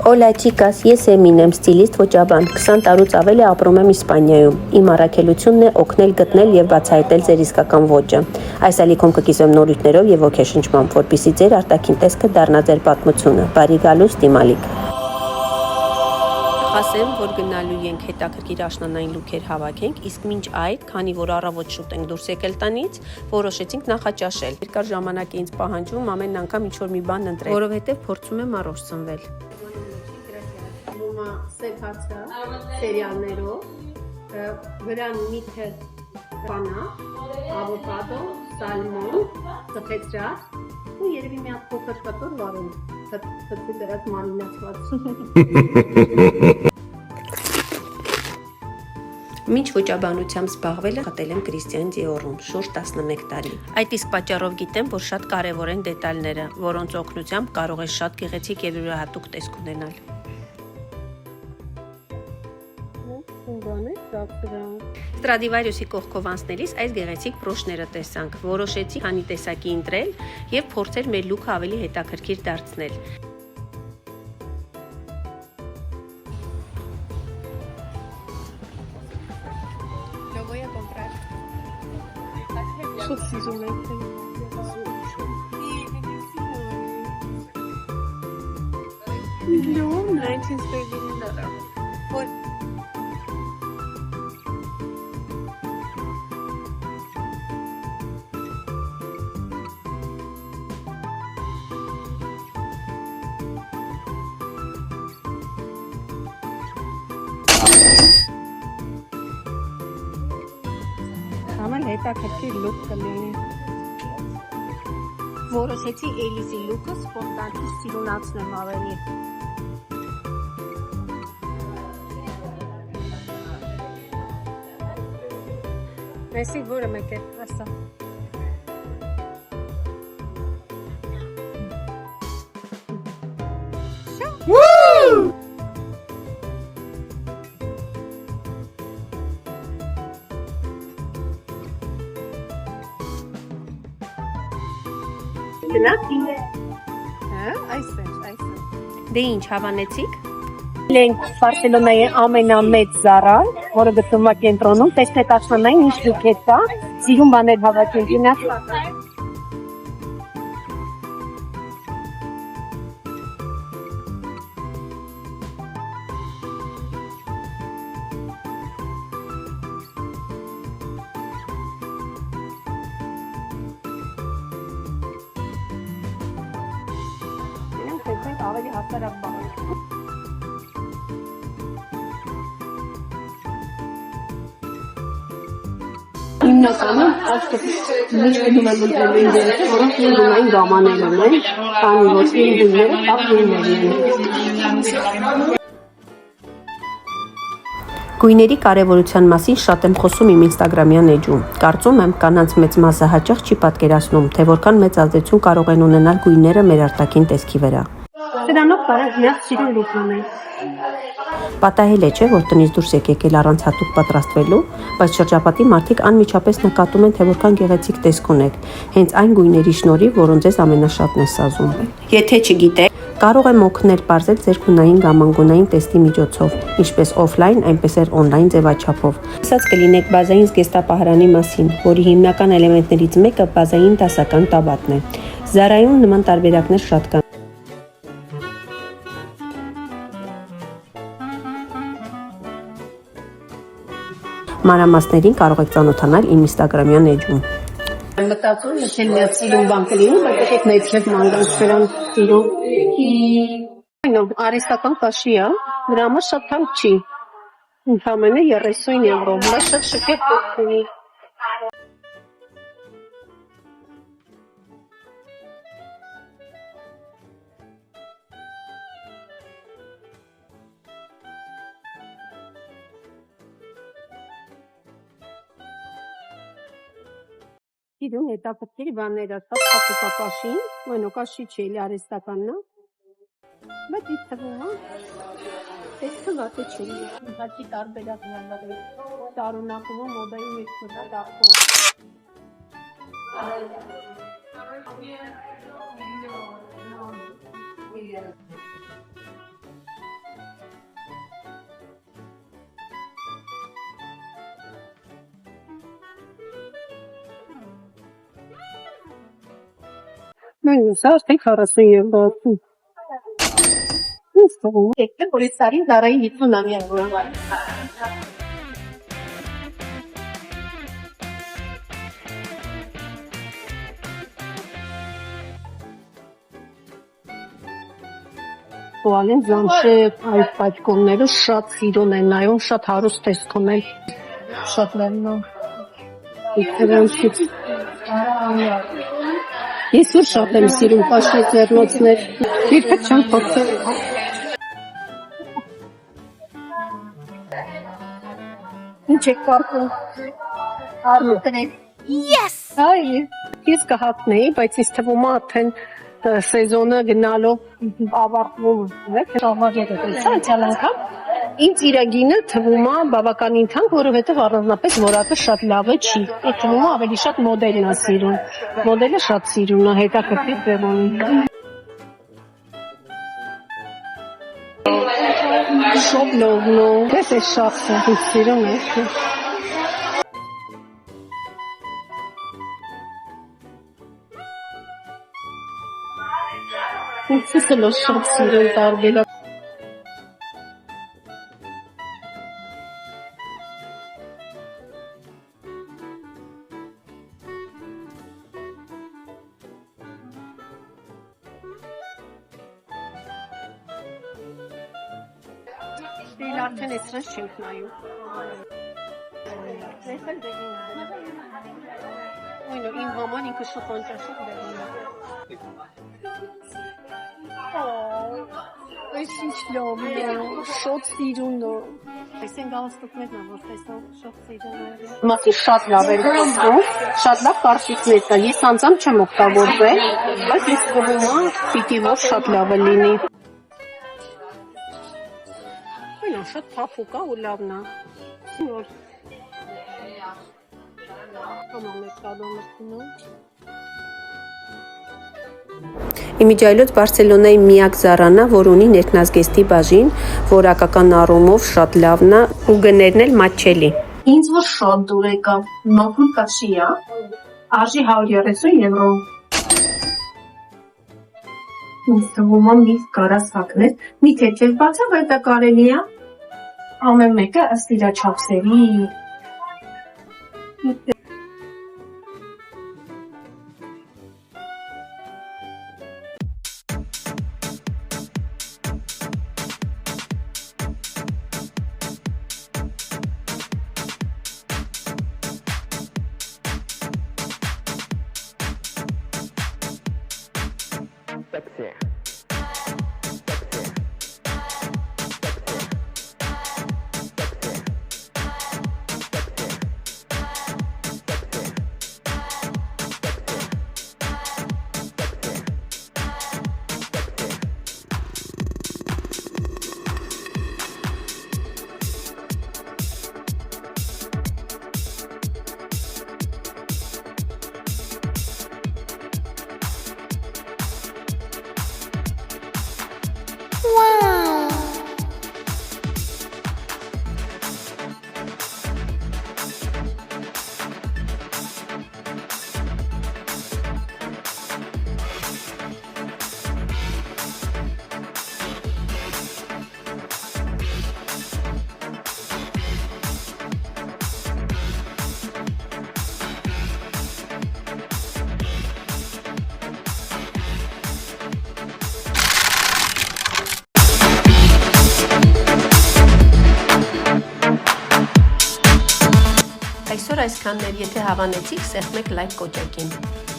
Hola chicas, ես Էմին եմ, ստիլիստ, ոճաբան, 20 տարուց ավել է ապրում եմ Իսպանիայում, իմ առաքելությունն է օգնել գտնել և բացահայտել ձեր իսկական ոճը, այս ալիքում կկիսվեմ նորույթներով և ոգեշնչմամբ, որպեսզի ձեր արտաքին տեսքը դառնա ձեր պատմությունը, բարի գալուստ դիմալիք։ Ասեմ, որ գնալու ենք հետաքրքիր աշնանային լուքեր հավաքենք, իսկ մինչ այդ, քանի որ առավոտ շուտ ենք դուրս եկել տնից, որոշեցինք նախաճաշել։ Երկար ժամանակ է ինձ պահանջում ամեն անգամ ինչ-որ մի բան ընտրել, որովհետև փորձում եմ առողջ սնվել։ Սև հացը սերիալներով, վրան միթե պանա, ավոկադո, սալմոն, ծխեցրած ու երևի մի հատ փոքր կտոր վարում, թթու դրած մարինացված։ Մինչ ոճաբանությամբ զբաղվելը խտել եմ Կրիստիան Դիորում, շուրջ 11 տարի։ Այդ իսկ պատճառով գիտեմ, որ շատ կարևոր են դետալները, որոնց օգնությամբ կարող ես շատ գեղեցիկ և յուրահատուկ տեսք ունենալ։ Ստրադիվարիուսի կողքով անցնելիս այս գեղեցիկ բրոշները տեսանք, որոշեցի քանի տեսակի ընտրել և փորձել մեր լուքը ավելի հետաքրքիր դարձնել։ Ամեն հետաքրքիր լուք կլինի։ Որոշեցի Էլիզի լուքը սպոնտանից սիրունացնեմ ավելի։ Մեսի որը մեկ է ասա։ Դե ինչ, հավանեցիք։ Ենք Բարսելոնայի ամենամեծ Զարան, որը գտնվում է կենտրոնում, տեսնեք աշնանային ինչ լուքեր կա, սիրուն բաներ հավաքենք, ինակ։ Ավելի հասարակ բան։ Հիմնականում ասկը միշտ գնում եմ ընտրելու ինձերերը, որոնք իմ գունային գամաներ ունեն, քանի որ իմ գույները տաք գույներ են։ Գույների կարևորության մասին շատ եմ խոսում իմ ինստագրամյան էջում։ Կարծում եմ, կանանց մեծ մասը հաճախ չի պատկերացնում, թե որքան մեծ ազդեցություն կարող են ունենալ գույները մեր արտաքին տեսքի վրա։ Դրանով կարող միակ սիրուն լուք ունեն։ Պատահել է, չէ, որ տնից դուրս եք եկել առանց հատուկ պատրաստվելու, բայց շրջապատի մարդիկ անմիջապես նկատում են, թե որքան գեղեցիկ տեսք ունեք, հենց այն գույների շնորհիվ, որոնց ձեզ ամենաշատն է սազում։ Եթե չգիտեք, կարող եմ օգնել պարզել ձեր գունային գաման գունային տեստի միջոցով, ինչպես օֆլայն, այնպես էլ օնլայն ձևաչափով։ Ասած կլինեք բազային զգեստապահարանի մասին, որի հիմնական էլեմենտներից մեկը բազային դասական տաբատն է։ Զարայում նման տարբերակներ շատ կան։ Մանրամասներին կարող եք ծանոթանալ իմ ինստագրամյան էջում։ Մտածում եմ, թե մի սիրուն բան կլինի, բայց եկեք նայեցեք մանկանց դրան սիրուն։ Արհեստական կաշի է, դրա համար շատ թանկ չի։ Ընդամենը 30 եվրո, բայց շատ շքեղ տեսք ունի։ Գիտում հետաքրքիր բաներ ասած կապուկակաշին, bueno, կաշի չի, էլի արհեստականն է, բայց ինձ թվում է, տեսքը վատը չի, հաճի տարբերակն է, տարունակումը մոդայի մեջ մտա դախով։ Մենք արդեն 40 եվրո։ Եկել Պոլիսարին դարայի 50-ամյա օրվա։ Ուալին զանշեկ այդ պաճկոնները շատ սիրուն են նայում, շատ հարուստ տեսքում են, շատ լավն է։ Ես որ շատ եմ սիրում պաշտի ձեռնոցներ, երբեք չեմ փորձել։ Ինչ եք կարգում։ Արմուտներ։ Yes! Այ, ես կհատնեի, բայց ինձ թվում է արդեն սեզոնը գնալով ավարտվում է, ցանկացած անգամ ինձ իրագինը թվում է բավականին թանկ, որովհետև առանձնապես որակը շատ լավ է չի։ Այդ թվում է ավելի շատ մոդելն է սիրուն։ Մոդելը շատ սիրուն է, հետաքրքիր ձև ունի։ Շոպլովնո, դες է շատ սիրուն է։ Ինձ է շատ սիրուն տարբերակ։ Դել արդեն էսրած չենք նայում։ Ես էլ դեղին եմ։ Ոյնո, իմ համար ինքը շատ անճաշակ դեղին է։ Այս ինչ լավ է, շատ սիրուն է։ Այս են գալստուկներն են, որ տեսան շատ սիրուն է։ Մասի շատ լավ է գալստուկ, շատ լավ կարծիքներ կա։ Ես անձամբ չեմ օգտագործել, բայց ես թվում է պիտի որ շատ լավ է լինի։ Շատ փափուկ է ու լավն է։ Իմիջայլոց Բարսելոնայի միակ Զարան է, որ ունի ներքնազգեստի բաժին, որակական առումով շատ լավն է ու գներն էլ մատչելի։ Ինձ որ շատ դուր եկավ, մաքուր կաշի է, արժի 130 եվրո։ Ինձ թվում է մի կարաս հագնել, միթե չէր բացա, բայց դա կարելի է։ Ամեն մեկը ըստ իր չափսերի։ Այսօր այսքանն էր, եթե հավանեցիք, սեղմեք լայք կոճակին։